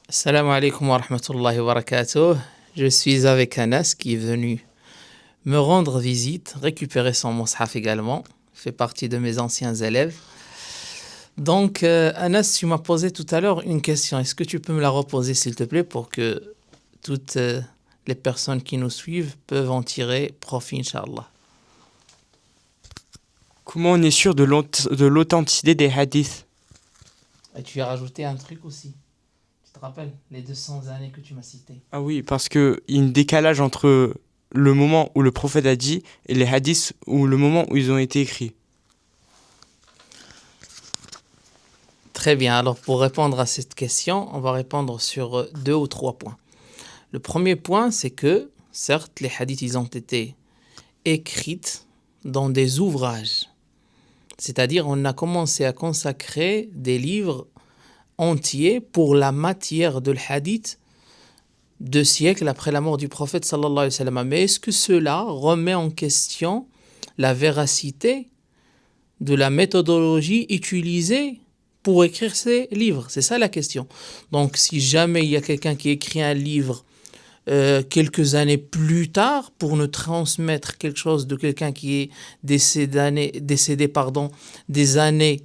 Salam alaikum wa rahmatullahi wa barakatuh. Je suis avec Anas qui est venu me rendre visite, récupérer son mushaf également. Il fait partie de mes anciens élèves. Donc, Anas, tu m'as posé tout à l'heure une question. Est-ce que tu peux me la reposer, s'il te plaît, pour que toutes les personnes qui nous suivent peuvent en tirer profit, Inch'Allah. Comment on est sûr de l'authenticité des hadiths? Et tu as rajouté un truc aussi. Tu te rappelles les 200 années que tu m'as citées? Ah oui, parce qu'il y a un décalage entre le moment où le prophète a dit et les hadiths ou le moment où ils ont été écrits. Très bien. Alors, pour répondre à cette question, on va répondre sur 2 ou 3 points. Le premier point, c'est que, certes, les hadiths, ils ont été écrits dans des ouvrages. C'est-à-dire, on a commencé à consacrer des livres entiers pour la matière de l'hadith 2 siècles après la mort du prophète sallallahu alayhi wa sallam. Mais est-ce que cela remet en question la véracité de la méthodologie utilisée pour écrire ces livres? C'est ça la question. Donc, si jamais il y a quelqu'un qui écrit un livre quelques années plus tard pour nous transmettre quelque chose de quelqu'un qui est décédé des années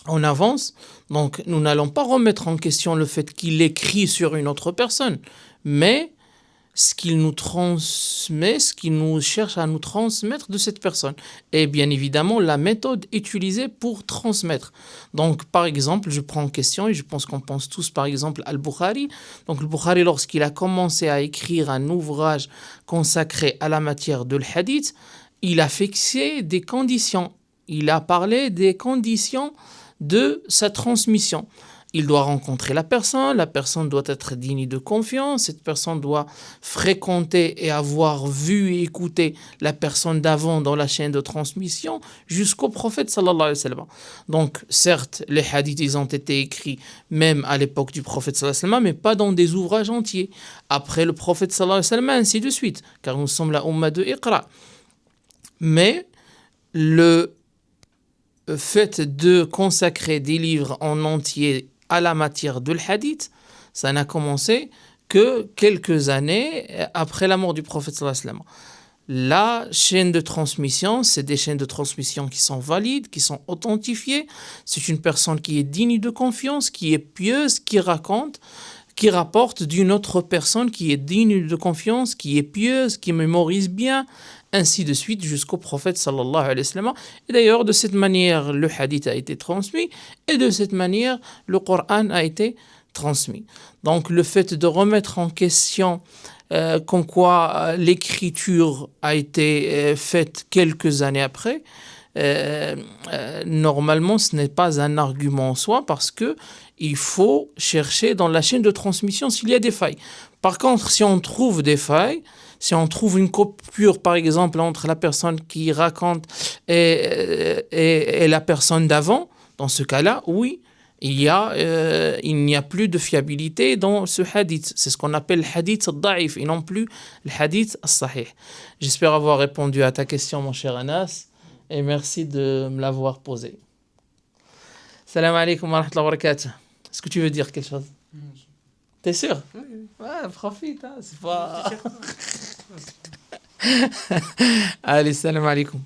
en avance, donc nous n'allons pas remettre en question le fait qu'il écrit sur une autre personne, mais ce qu'il nous transmet, ce qu'il nous cherche à nous transmettre de cette personne. Et bien évidemment, la méthode utilisée pour transmettre. Donc, par exemple, je prends en question, et je pense qu'on pense tous, par exemple, Al-Bukhari. Donc, le Bukhari, lorsqu'il a commencé à écrire un ouvrage consacré à la matière de l'hadith, il a fixé des conditions. Il a parlé des conditions de sa transmission. Il doit rencontrer la personne doit être digne de confiance, cette personne doit fréquenter et avoir vu et écouté la personne d'avant dans la chaîne de transmission jusqu'au prophète sallallahu alayhi wa sallam. Donc, certes, les hadiths, ils ont été écrits même à l'époque du prophète sallallahu alayhi wa sallam, mais pas dans des ouvrages entiers. Après le prophète sallallahu alayhi wa sallam, ainsi de suite, car nous sommes la Ummah de Iqra. Mais le fait de consacrer des livres en entier à la matière de l'hadith, ça n'a commencé que quelques années après la mort du prophète sallallahu alayhi wa sallam. La chaîne de transmission, c'est des chaînes de transmission qui sont valides, qui sont authentifiées. C'est une personne qui est digne de confiance, qui est pieuse, qui rapporte d'une autre personne qui est digne de confiance, qui est pieuse, qui mémorise bien, ainsi de suite jusqu'au prophète sallallahu alayhi wa sallam. Et d'ailleurs, de cette manière, le hadith a été transmis et de cette manière, le Coran a été transmis. Donc, le fait de remettre en question comme quoi l'écriture a été faite quelques années après, normalement, ce n'est pas un argument en soi parce que il faut chercher dans la chaîne de transmission s'il y a des failles. Par contre, si on trouve des failles, si on trouve une coupure, par exemple, entre la personne qui raconte et la personne d'avant, dans ce cas-là, oui, il n'y a plus de fiabilité dans ce hadith. C'est ce qu'on appelle le hadith da'if et non plus le hadith sahih. J'espère avoir répondu à ta question, mon cher Anas, et merci de me l'avoir posée. Salam alaikum wa rahmatullahi wa barakatuh. Est-ce que tu veux dire quelque chose? T'es sûr? Oui. Ouais, profite, hein, c'est pas... Allez, salam alaikum.